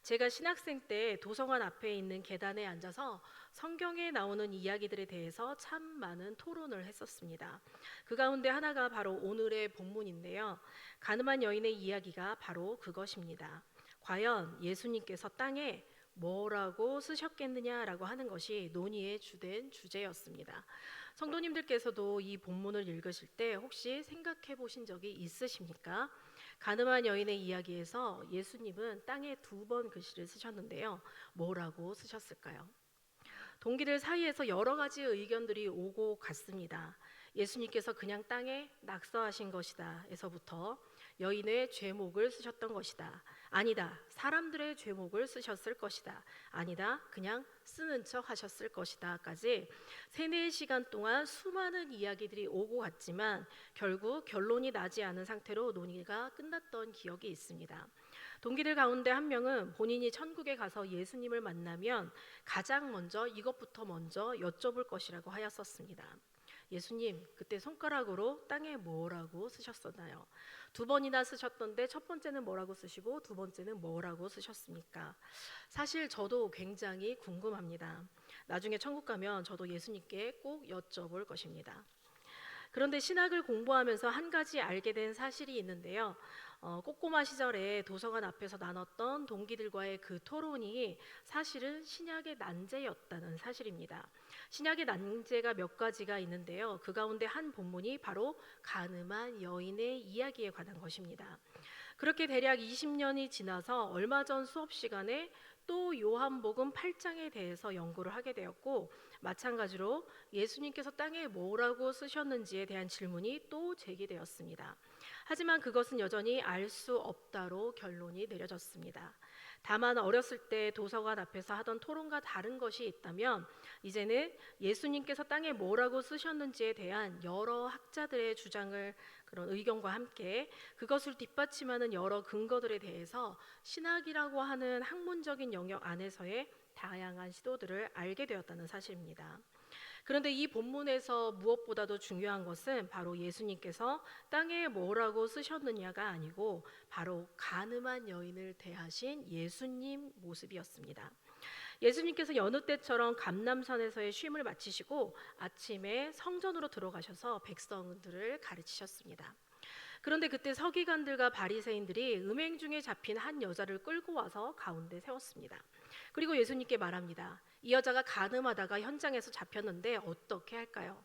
제가 신학생 때 도서관 앞에 있는 계단에 앉아서 성경에 나오는 이야기들에 대해서 참 많은 토론을 했었습니다. 그 가운데 하나가 바로 오늘의 본문인데요. 가늠한 여인의 이야기가 바로 그것입니다. 과연 예수님께서 땅에 뭐라고 쓰셨겠느냐라고 하는 것이 논의의 주된 주제였습니다. 성도님들께서도 이 본문을 읽으실 때 혹시 생각해 보신 적이 있으십니까? 가늠한 여인의 이야기에서 예수님은 땅에 두 번 글씨를 쓰셨는데요. 뭐라고 쓰셨을까요? 동기들 사이에서 여러 가지 의견들이 오고 갔습니다. 예수님께서 그냥 땅에 낙서하신 것이다 에서부터 여인의 죄목을 쓰셨던 것이다. 아니다. 사람들의 죄목을 쓰셨을 것이다. 아니다. 그냥 쓰는 척 하셨을 것이다까지 3-4시간 동안 수많은 이야기들이 오고 갔지만 결국 결론이 나지 않은 상태로 논의가 끝났던 기억이 있습니다. 동기들 가운데 한 명은 본인이 천국에 가서 예수님을 만나면 가장 먼저 이것부터 먼저 여쭤볼 것이라고 하였었습니다. 예수님, 그때 손가락으로 땅에 뭐라고 쓰셨었나요? 2번이나 쓰셨던데 첫 번째는 뭐라고 쓰시고 두 번째는 뭐라고 쓰셨습니까? 사실 저도 굉장히 궁금합니다. 나중에 천국 가면 저도 예수님께 꼭 여쭤볼 것입니다. 그런데 신학을 공부하면서 한 가지 알게 된 사실이 있는데요. 꼬꼬마 시절에 도서관 앞에서 나눴던 동기들과의 그 토론이 사실은 신약의 난제였다는 사실입니다. 신약의 난제가 몇 가지가 있는데요. 그 가운데 한 본문이 바로 가늠한 여인의 이야기에 관한 것입니다. 그렇게 대략 20년이 지나서 얼마 전 수업 시간에 또 요한복음 8장에 대해서 연구를 하게 되었고, 마찬가지로 예수님께서 땅에 뭐라고 쓰셨는지에 대한 질문이 또 제기되었습니다. 하지만 그것은 여전히 알 수 없다로 결론이 내려졌습니다. 다만 어렸을 때 도서관 앞에서 하던 토론과 다른 것이 있다면 이제는 예수님께서 땅에 뭐라고 쓰셨는지에 대한 여러 학자들의 주장을 그런 의견과 함께 그것을 뒷받침하는 여러 근거들에 대해서 신학이라고 하는 학문적인 영역 안에서의 다양한 시도들을 알게 되었다는 사실입니다. 그런데 이 본문에서 무엇보다도 중요한 것은 바로 예수님께서 땅에 뭐라고 쓰셨느냐가 아니고 바로 가늠한 여인을 대하신 예수님 모습이었습니다. 예수님께서 여느 때처럼 감람산에서의 쉼을 마치시고 아침에 성전으로 들어가셔서 백성들을 가르치셨습니다. 그런데 그때 서기관들과 바리새인들이 음행 중에 잡힌 한 여자를 끌고 와서 가운데 세웠습니다. 그리고 예수님께 말합니다. 이 여자가 간음하다가 현장에서 잡혔는데 어떻게 할까요?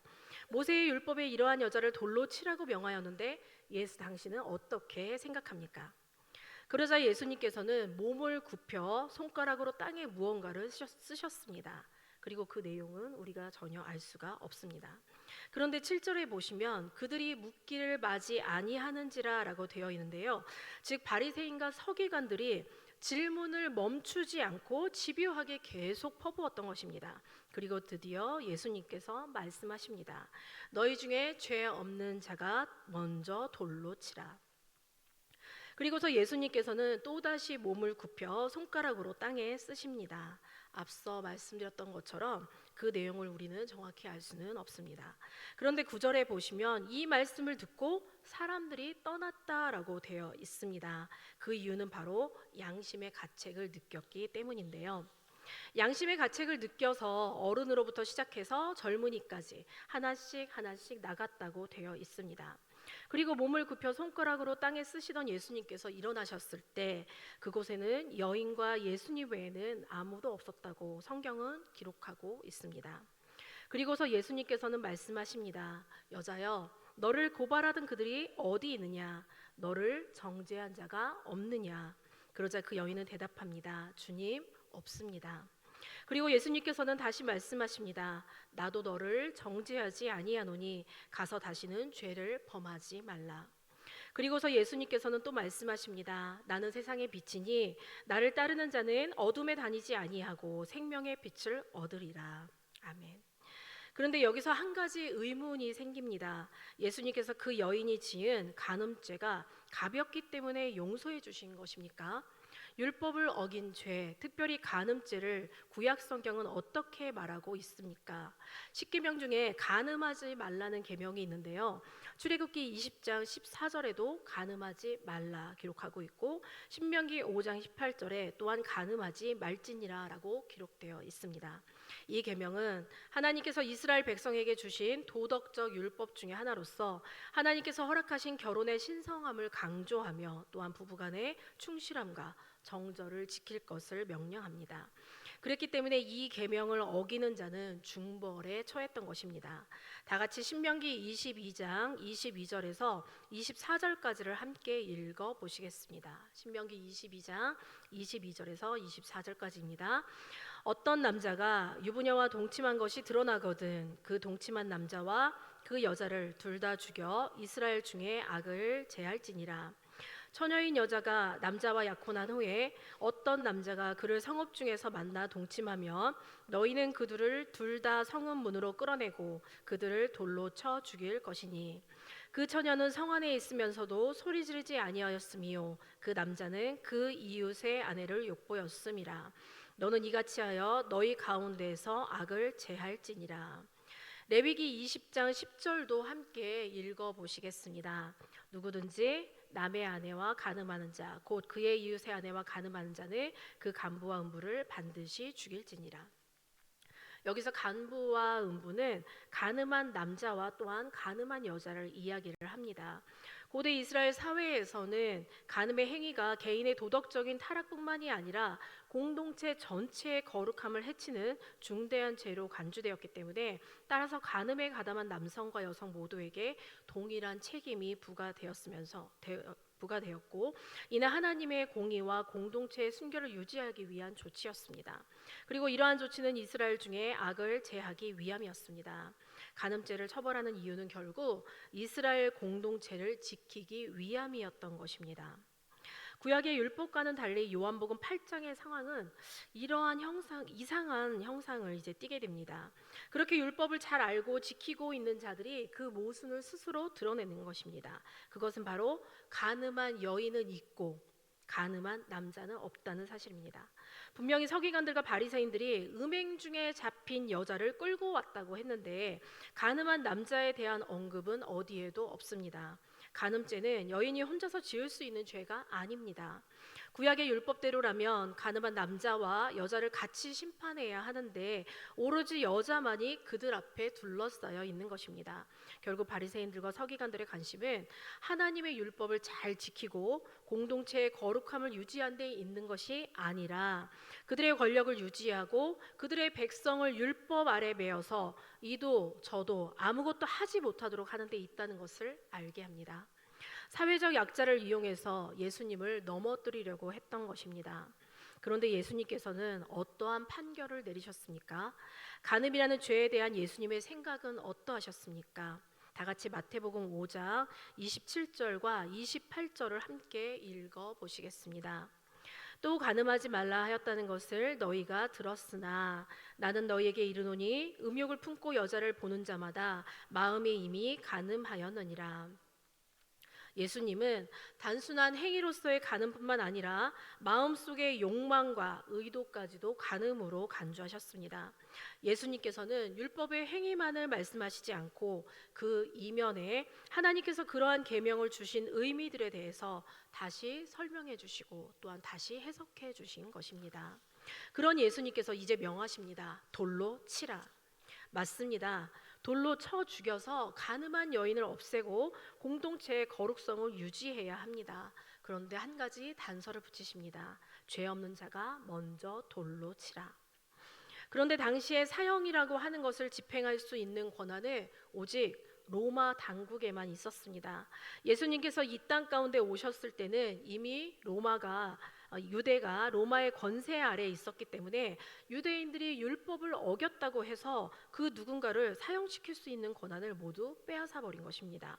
모세의 율법에 이러한 여자를 돌로 치라고 명하였는데 예수 당신은 어떻게 생각합니까? 그러자 예수님께서는 몸을 굽혀 손가락으로 땅에 무언가를 쓰셨습니다. 그리고 그 내용은 우리가 전혀 알 수가 없습니다. 그런데 7절에 보시면 그들이 묻기를 마지 아니하는지라라고 되어 있는데요. 즉 바리새인과 서기관들이 질문을 멈추지 않고 집요하게 계속 퍼부었던 것입니다. 그리고 드디어 예수님께서 말씀하십니다. 너희 중에 죄 없는 자가 먼저 돌로 치라. 그리고서 예수님께서는 또다시 몸을 굽혀 손가락으로 땅에 쓰십니다. 앞서 말씀드렸던 것처럼 그 내용을 우리는 정확히 알 수는 없습니다. 그런데 9절에 보시면 이 말씀을 듣고 사람들이 떠났다라고 되어 있습니다. 그 이유는 바로 양심의 가책을 느꼈기 때문인데요. 양심의 가책을 느껴서 어른으로부터 시작해서 젊은이까지 하나씩 하나씩 나갔다고 되어 있습니다. 그리고 몸을 굽혀 손가락으로 땅에 쓰시던 예수님께서 일어나셨을 때 그곳에는 여인과 예수님 외에는 아무도 없었다고 성경은 기록하고 있습니다. 그리고서 예수님께서는 말씀하십니다. 여자여, 너를 고발하던 그들이 어디 있느냐? 너를 정죄한 자가 없느냐? 그러자 그 여인은 대답합니다. 주님, 없습니다. 그리고 예수님께서는 다시 말씀하십니다. 나도 너를 정죄하지 아니하노니 가서 다시는 죄를 범하지 말라. 그리고서 예수님께서는 또 말씀하십니다. 나는 세상의 빛이니 나를 따르는 자는 어둠에 다니지 아니하고 생명의 빛을 얻으리라. 아멘. 그런데 여기서 한 가지 의문이 생깁니다. 예수님께서 그 여인이 지은 간음죄가 가볍기 때문에 용서해 주신 것입니까? 율법을 어긴 죄, 특별히 간음죄를 구약 성경은 어떻게 말하고 있습니까? 10계명 중에 간음하지 말라는 계명이 있는데요. 출애굽기 20장 14절에도 간음하지 말라 기록하고 있고 신명기 5장 18절에 또한 간음하지 말지니라라고 기록되어 있습니다. 이 계명은 하나님께서 이스라엘 백성에게 주신 도덕적 율법 중에 하나로서 하나님께서 허락하신 결혼의 신성함을 강조하며 또한 부부간의 충실함과 정절을 지킬 것을 명령합니다. 그랬기 때문에 이 계명을 어기는 자는 중벌에 처했던 것입니다. 다 같이 신명기 22장 22절에서 24절까지를 함께 읽어 보시겠습니다. 신명기 22장 22절에서 24절까지입니다. 어떤 남자가 유부녀와 동침한 것이 드러나거든 그 동침한 남자와 그 여자를 둘 다 죽여 이스라엘 중에 악을 제할지니라. 처녀인 여자가 남자와 약혼한 후에 어떤 남자가 그를 성읍 중에서 만나 동침하면 너희는 그들을 둘 다 성읍 문으로 끌어내고 그들을 돌로 쳐 죽일 것이니 그 처녀는 성 안에 있으면서도 소리 지르지 아니하였으며 그 남자는 그 이웃의 아내를 욕보였음이라. 너는 이같이 하여 너희 가운데에서 악을 제할지니라. 레위기 20장 10절도 함께 읽어 보시겠습니다. 누구든지 남의 아내와 간음하는 자, 곧 그의 이웃의 아내와 간음하는 자는 그 간부와 음부를 반드시 죽일지니라. 여기서 간부와 음부는 간음한 남자와 또한 간음한 여자를 이야기를 합니다. 고대 이스라엘 사회에서는 간음의 행위가 개인의 도덕적인 타락뿐만이 아니라 공동체 전체의 거룩함을 해치는 중대한 죄로 간주되었기 때문에 따라서 간음에 가담한 남성과 여성 모두에게 동일한 책임이 부과되었고 이는 하나님의 공의와 공동체의 순결을 유지하기 위한 조치였습니다. 그리고 이러한 조치는 이스라엘 중에 악을 제하기 위함이었습니다. 간음죄를 처벌하는 이유는 결국 이스라엘 공동체를 지키기 위함이었던 것입니다. 구약의 율법과는 달리 요한복음 8장의 상황은 이러한 이상한 형상을 이제 띠게 됩니다. 그렇게 율법을 잘 알고 지키고 있는 자들이 그 모순을 스스로 드러내는 것입니다. 그것은 바로 간음한 여인은 있고 간음한 남자는 없다는 사실입니다. 분명히 서기관들과 바리새인들이 음행 중에 잡힌 여자를 끌고 왔다고 했는데 간음한 남자에 대한 언급은 어디에도 없습니다. 간음죄는 여인이 혼자서 지을 수 있는 죄가 아닙니다. 구약의 율법대로라면 간음한 남자와 여자를 같이 심판해야 하는데 오로지 여자만이 그들 앞에 둘러싸여 있는 것입니다. 결국 바리새인들과 서기관들의 관심은 하나님의 율법을 잘 지키고 공동체의 거룩함을 유지한 데 있는 것이 아니라 그들의 권력을 유지하고 그들의 백성을 율법 아래 매어서 이도 저도 아무것도 하지 못하도록 하는 데 있다는 것을 알게 합니다. 사회적 약자를 이용해서 예수님을 넘어뜨리려고 했던 것입니다. 그런데 예수님께서는 어떠한 판결을 내리셨습니까? 간음이라는 죄에 대한 예수님의 생각은 어떠하셨습니까? 다 같이 마태복음 5장 27절과 28절을 함께 읽어 보시겠습니다. 또 간음하지 말라 하였다는 것을 너희가 들었으나 나는 너희에게 이르노니 음욕을 품고 여자를 보는 자마다 마음이 이미 간음하였느니라. 예수님은 단순한 행위로서의 간음뿐만 아니라 마음속의 욕망과 의도까지도 간음으로 간주하셨습니다. 예수님께서는 율법의 행위만을 말씀하시지 않고 그 이면에 하나님께서 그러한 계명을 주신 의미들에 대해서 다시 설명해 주시고 또한 다시 해석해 주신 것입니다. 그런 예수님께서 이제 명하십니다. 돌로 치라. 맞습니다. 돌로 쳐 죽여서 간음한 여인을 없애고 공동체의 거룩성을 유지해야 합니다. 그런데 한 가지 단서를 붙이십니다. 죄 없는 자가 먼저 돌로 치라. 그런데 당시에 사형이라고 하는 것을 집행할 수 있는 권한은 오직 로마 당국에만 있었습니다. 예수님께서 이 땅 가운데 오셨을 때는 이미 유대가 로마의 권세 아래에 있었기 때문에 유대인들이 율법을 어겼다고 해서 그 누군가를 사형시킬 수 있는 권한을 모두 빼앗아 버린 것입니다.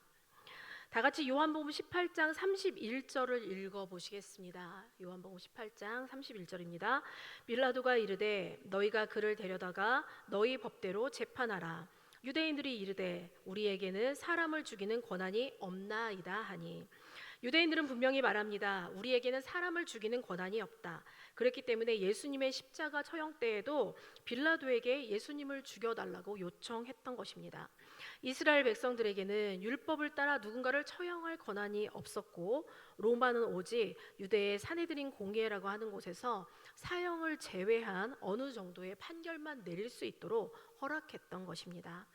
다 같이 요한복음 18장 31절을 읽어 보시겠습니다. 요한복음 18장 31절입니다. 빌라도가 이르되 너희가 그를 데려다가 너희 법대로 재판하라. 유대인들이 이르되 우리에게는 사람을 죽이는 권한이 없나이다 하니 유대인들은 분명히 말합니다. 우리에게는 사람을 죽이는 권한이 없다. 그렇기 때문에 예수님의 십자가 처형 때에도 빌라도에게 예수님을 죽여달라고 요청했던 것입니다. 이스라엘 백성들에게는 율법을 따라 누군가를 처형할 권한이 없었고, 로마는 오직 유대의 사내들인 공회라고 하는 곳에서 사형을 제외한 어느 정도의 판결만 내릴 수 있도록 허락했던 것입니다.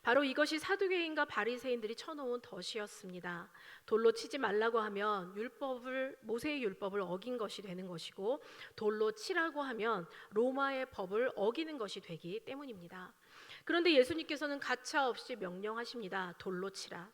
바로 이것이 사두개인과 바리새인들이 쳐놓은 덫이었습니다. 돌로 치지 말라고 하면 모세의 율법을 어긴 것이 되는 것이고, 돌로 치라고 하면 로마의 법을 어기는 것이 되기 때문입니다. 그런데 예수님께서는 가차없이 명령하십니다. 돌로 치라.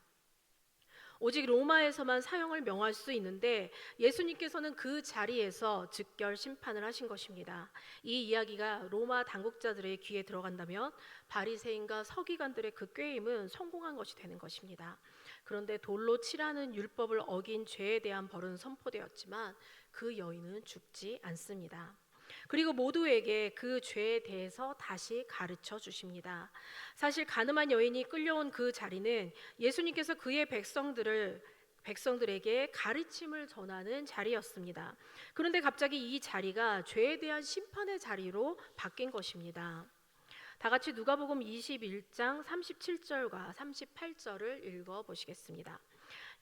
오직 로마에서만 사형을 명할 수 있는데 예수님께서는 그 자리에서 즉결 심판을 하신 것입니다. 이 이야기가 로마 당국자들의 귀에 들어간다면 바리새인과 서기관들의 그 꾀임은 성공한 것이 되는 것입니다. 그런데 돌로 치라는 율법을 어긴 죄에 대한 벌은 선포되었지만 그 여인은 죽지 않습니다. 그리고 모두에게 그 죄에 대해서 다시 가르쳐 주십니다. 사실 가늠한 여인이 끌려온 그 자리는 예수님께서 그의 백성들에게 가르침을 전하는 자리였습니다. 그런데 갑자기 이 자리가 죄에 대한 심판의 자리로 바뀐 것입니다. 다 같이 누가복음 21장 37절과 38절을 읽어 보시겠습니다.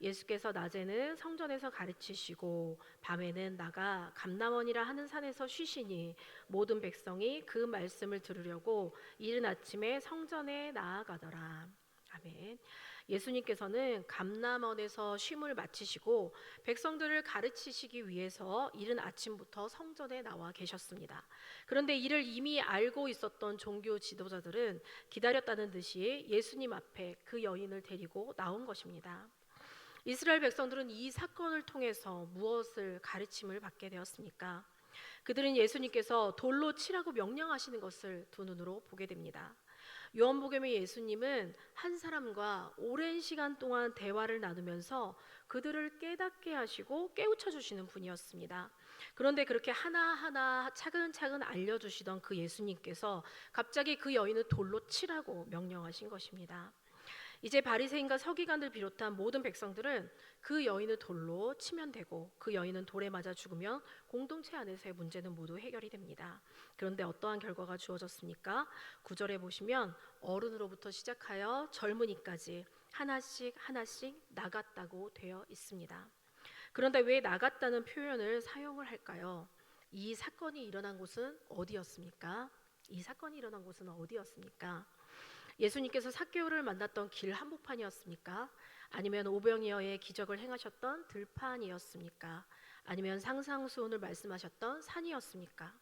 예수께서 낮에는 성전에서 가르치시고 밤에는 나가 감람원이라 하는 산에서 쉬시니 모든 백성이 그 말씀을 들으려고 이른 아침에 성전에 나아가더라. 아멘. 예수님께서는 감람원에서 쉼을 마치시고 백성들을 가르치시기 위해서 이른 아침부터 성전에 나와 계셨습니다. 그런데 이를 이미 알고 있었던 종교 지도자들은 기다렸다는 듯이 예수님 앞에 그 여인을 데리고 나온 것입니다. 이스라엘 백성들은 이 사건을 통해서 무엇을 가르침을 받게 되었습니까? 그들은 예수님께서 돌로 치라고 명령하시는 것을 두 눈으로 보게 됩니다. 요한복음의 예수님은 한 사람과 오랜 시간 동안 대화를 나누면서 그들을 깨닫게 하시고 깨우쳐 주시는 분이었습니다. 그런데 그렇게 하나하나 차근차근 알려주시던 그 예수님께서 갑자기 그 여인을 돌로 치라고 명령하신 것입니다. 이제 바리새인과 서기관들 비롯한 모든 백성들은 그 여인을 돌로 치면 되고 그 여인은 돌에 맞아 죽으면 공동체 안에서의 문제는 모두 해결이 됩니다. 그런데 어떠한 결과가 주어졌습니까? 9절에 보시면 어른으로부터 시작하여 젊은이까지 하나씩 하나씩 나갔다고 되어 있습니다. 그런데 왜 나갔다는 표현을 사용을 할까요? 이 사건이 일어난 곳은 어디였습니까? 이 사건이 일어난 곳은 어디였습니까? 예수님께서 삭개오를 만났던 길 한복판이었습니까? 아니면 오병이어의 기적을 행하셨던 들판이었습니까? 아니면 상상수훈을 말씀하셨던 산이었습니까?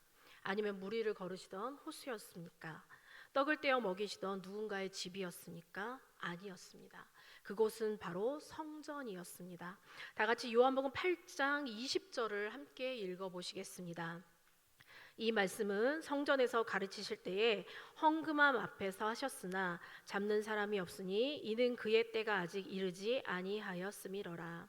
아니면 물 위를 걸으시던 호수였습니까? 떡을 떼어 먹이시던 누군가의 집이었습니까? 아니었습니다. 그곳은 바로 성전이었습니다. 다 같이 요한복음 8장 20절을 함께 읽어보시겠습니다. 이 말씀은 성전에서 가르치실 때에 헌금함 앞에서 하셨으나 잡는 사람이 없으니 이는 그의 때가 아직 이르지 아니하였음이러라.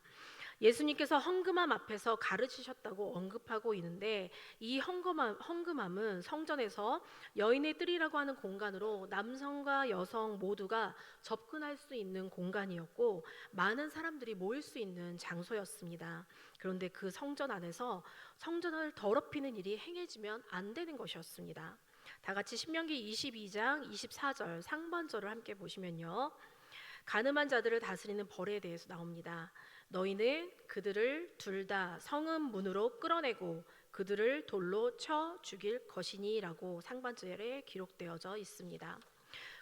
예수님께서 헌금함 앞에서 가르치셨다고 언급하고 있는데 이 헌금함은 성전에서 여인의 뜰이라고 하는 공간으로 남성과 여성 모두가 접근할 수 있는 공간이었고 많은 사람들이 모일 수 있는 장소였습니다. 그런데 그 성전 안에서 성전을 더럽히는 일이 행해지면 안 되는 것이었습니다. 다 같이 신명기 22장 24절 상반절을 함께 보시면요. 가늠한 자들을 다스리는 벌에 대해서 나옵니다. 너희는 그들을 둘 다 성읍 문으로 끌어내고 그들을 돌로 쳐 죽일 것이니라고 상반절에 기록되어져 있습니다.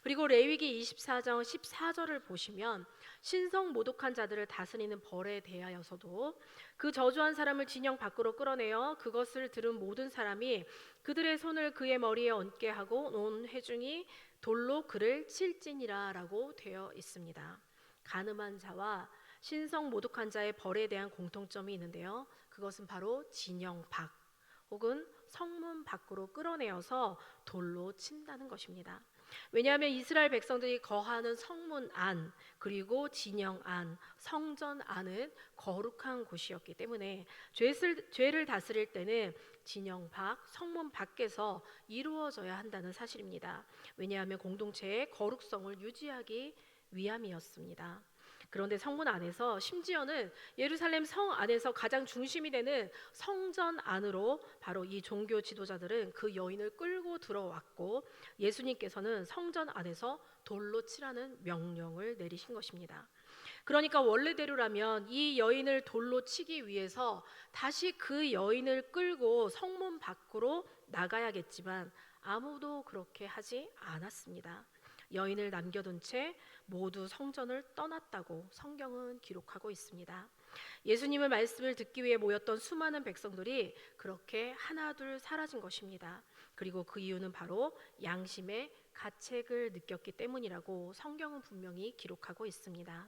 그리고 레위기 24장 14절을 보시면 신성 모독한 자들을 다스리는 벌에 대하여서도 그 저주한 사람을 진영 밖으로 끌어내어 그것을 들은 모든 사람이 그들의 손을 그의 머리에 얹게 하고 온 회중이 돌로 그를 칠지니라 라고 되어 있습니다. 가늠한 자와 신성 모독한 자의 벌에 대한 공통점이 있는데요. 그것은 바로 진영 밖 혹은 성문 밖으로 끌어내어서 돌로 친다는 것입니다. 왜냐하면 이스라엘 백성들이 거하는 성문 안 그리고 진영 안 성전 안은 거룩한 곳이었기 때문에 죄를 다스릴 때는 진영 밖 성문 밖에서 이루어져야 한다는 사실입니다. 왜냐하면 공동체의 거룩성을 유지하기 위함이었습니다. 그런데 성문 안에서 심지어는 예루살렘 성 안에서 가장 중심이 되는 성전 안으로 바로 이 종교 지도자들은 그 여인을 끌고 들어왔고, 예수님께서는 성전 안에서 돌로 치라는 명령을 내리신 것입니다. 그러니까 원래대로라면 이 여인을 돌로 치기 위해서 다시 그 여인을 끌고 성문 밖으로 나가야겠지만 아무도 그렇게 하지 않았습니다. 여인을 남겨둔 채 모두 성전을 떠났다고 성경은 기록하고 있습니다. 예수님의 말씀을 듣기 위해 모였던 수많은 백성들이 그렇게 하나둘 사라진 것입니다. 그리고 그 이유는 바로 양심의 가책을 느꼈기 때문이라고 성경은 분명히 기록하고 있습니다.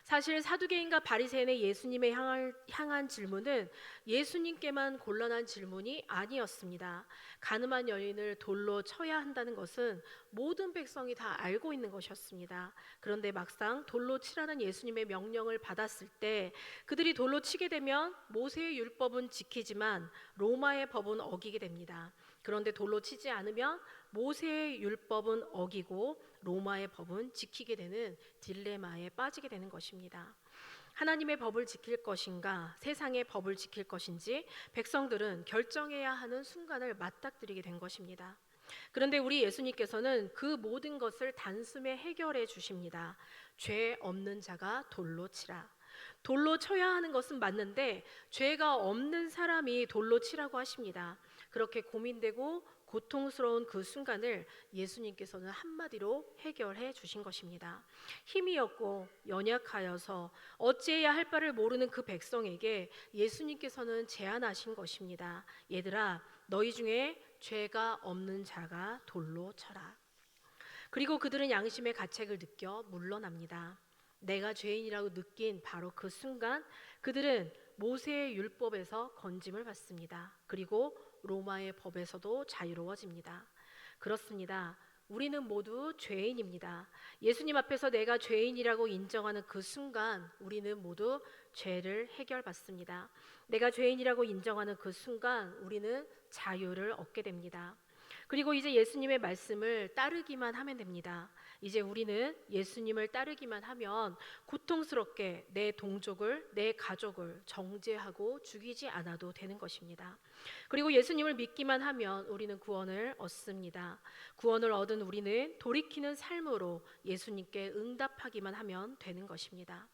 사실 사두개인과 바리새인의 예수님에 향한 질문은 예수님께만 곤란한 질문이 아니었습니다. 가늠한 여인을 돌로 쳐야 한다는 것은 모든 백성이 다 알고 있는 것이었습니다. 그런데 막상 돌로 치라는 예수님의 명령을 받았을 때 그들이 돌로 치게 되면 모세의 율법은 지키지만 로마의 법은 어기게 됩니다. 그런데 돌로 치지 않으면 모세의 율법은 어기고 로마의 법은 지키게 되는 딜레마에 빠지게 되는 것입니다. 하나님의 법을 지킬 것인가, 세상의 법을 지킬 것인지 백성들은 결정해야 하는 순간을 맞닥뜨리게 된 것입니다. 그런데 우리 예수님께서는 그 모든 것을 단숨에 해결해 주십니다. 죄 없는 자가 돌로 치라. 돌로 쳐야 하는 것은 맞는데 죄가 없는 사람이 돌로 치라고 하십니다. 그렇게 고민되고 고통스러운 그 순간을 예수님께서는 한마디로 해결해 주신 것입니다. 힘이 없고 연약하여서 어찌해야 할 바를 모르는 그 백성에게 예수님께서는 제안하신 것입니다. 얘들아, 너희 중에 죄가 없는 자가 돌로 쳐라. 그리고 그들은 양심의 가책을 느껴 물러납니다. 내가 죄인이라고 느낀 바로 그 순간 그들은 모세의 율법에서 건짐을 받습니다. 그리고 로마의 법에서도 자유로워집니다. 그렇습니다. 우리는 모두 죄인입니다. 예수님 앞에서 내가 죄인이라고 인정하는 그 순간 우리는 모두 죄를 해결받습니다. 내가 죄인이라고 인정하는 그 순간 우리는 자유를 얻게 됩니다. 그리고 이제 예수님의 말씀을 따르기만 하면 됩니다. 이제 우리는 예수님을 따르기만 하면 고통스럽게 내 동족을, 내 가족을 정죄하고 죽이지 않아도 되는 것입니다. 그리고 예수님을 믿기만 하면 우리는 구원을 얻습니다. 구원을 얻은 우리는 돌이키는 삶으로 예수님께 응답하기만 하면 되는 것입니다.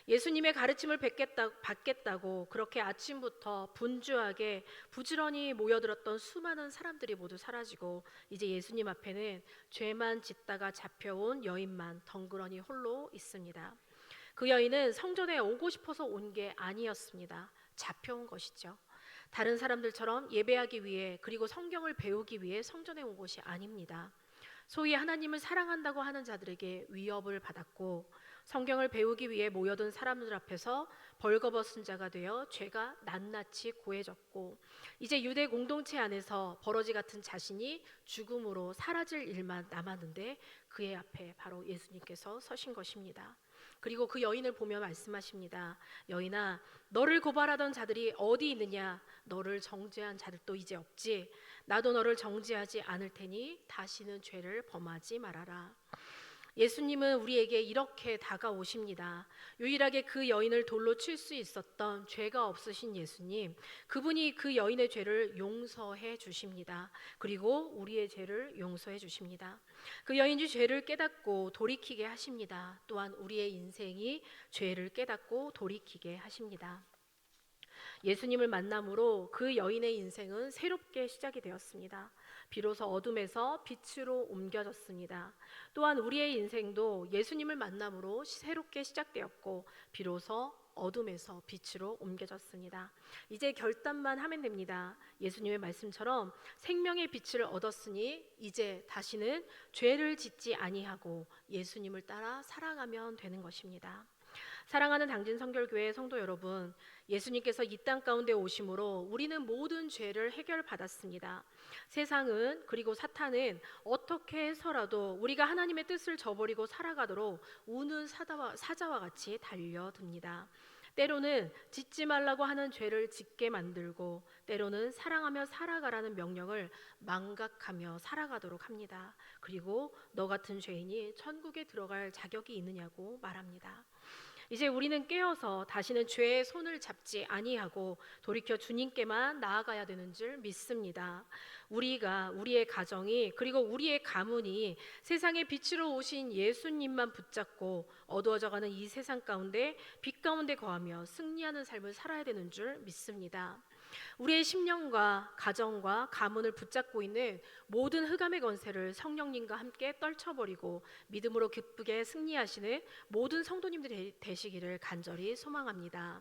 예수님의 가르침을 받겠다고 그렇게 아침부터 분주하게 부지런히 모여들었던 수많은 사람들이 모두 사라지고 이제 예수님 앞에는 죄만 짓다가 잡혀온 여인만 덩그러니 홀로 있습니다. 그 여인은 성전에 오고 싶어서 온 게 아니었습니다. 잡혀온 것이죠. 다른 사람들처럼 예배하기 위해 그리고 성경을 배우기 위해 성전에 온 것이 아닙니다. 소위 하나님을 사랑한다고 하는 자들에게 위협을 받았고 성경을 배우기 위해 모여든 사람들 앞에서 벌거벗은 자가 되어 죄가 낱낱이 고해졌고 이제 유대 공동체 안에서 버러지 같은 자신이 죽음으로 사라질 일만 남았는데 그의 앞에 바로 예수님께서 서신 것입니다. 그리고 그 여인을 보며 말씀하십니다. 여인아, 너를 고발하던 자들이 어디 있느냐? 너를 정죄한 자들도 이제 없지. 나도 너를 정죄하지 않을 테니 다시는 죄를 범하지 말아라. 예수님은 우리에게 이렇게 다가오십니다. 유일하게 그 여인을 돌로 칠 수 있었던 죄가 없으신 예수님, 그분이 그 여인의 죄를 용서해 주십니다. 그리고 우리의 죄를 용서해 주십니다. 그 여인이 죄를 깨닫고 돌이키게 하십니다. 또한 우리의 인생이 죄를 깨닫고 돌이키게 하십니다. 예수님을 만남으로 그 여인의 인생은 새롭게 시작이 되었습니다. 비로소 어둠에서 빛으로 옮겨졌습니다. 또한 우리의 인생도 예수님을 만남으로 새롭게 시작되었고 비로소 어둠에서 빛으로 옮겨졌습니다. 이제 결단만 하면 됩니다. 예수님의 말씀처럼 생명의 빛을 얻었으니 이제 다시는 죄를 짓지 아니하고 예수님을 따라 살아가면 되는 것입니다. 사랑하는 당진 성결교회 성도 여러분, 예수님께서 이 땅 가운데 오심으로 우리는 모든 죄를 해결받았습니다. 세상은 그리고 사탄은 어떻게 해서라도 우리가 하나님의 뜻을 저버리고 살아가도록 우는 사자와 같이 달려듭니다. 때로는 짓지 말라고 하는 죄를 짓게 만들고 때로는 사랑하며 살아가라는 명령을 망각하며 살아가도록 합니다. 그리고 너 같은 죄인이 천국에 들어갈 자격이 있느냐고 말합니다. 이제 우리는 깨어서 다시는 죄의 손을 잡지 아니하고 돌이켜 주님께만 나아가야 되는 줄 믿습니다. 우리가 우리의 가정이 그리고 우리의 가문이 세상의 빛으로 오신 예수님만 붙잡고 어두워져가는 이 세상 가운데 빛 가운데 거하며 승리하는 삶을 살아야 되는 줄 믿습니다. 우리의 심령과 가정과 가문을 붙잡고 있는 모든 흑암의 권세를 성령님과 함께 떨쳐버리고 믿음으로 기쁘게 승리하시는 모든 성도님들이 되시기를 간절히 소망합니다.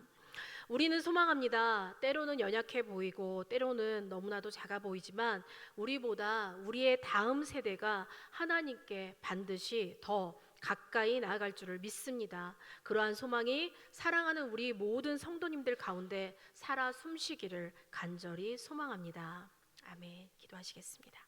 우리는 소망합니다. 때로는 연약해 보이고 때로는 너무나도 작아 보이지만 우리보다 우리의 다음 세대가 하나님께 반드시 더 가까이 나아갈 줄을 믿습니다. 그러한 소망이 사랑하는 우리 모든 성도님들 가운데 살아 숨쉬기를 간절히 소망합니다. 아멘. 기도하시겠습니다.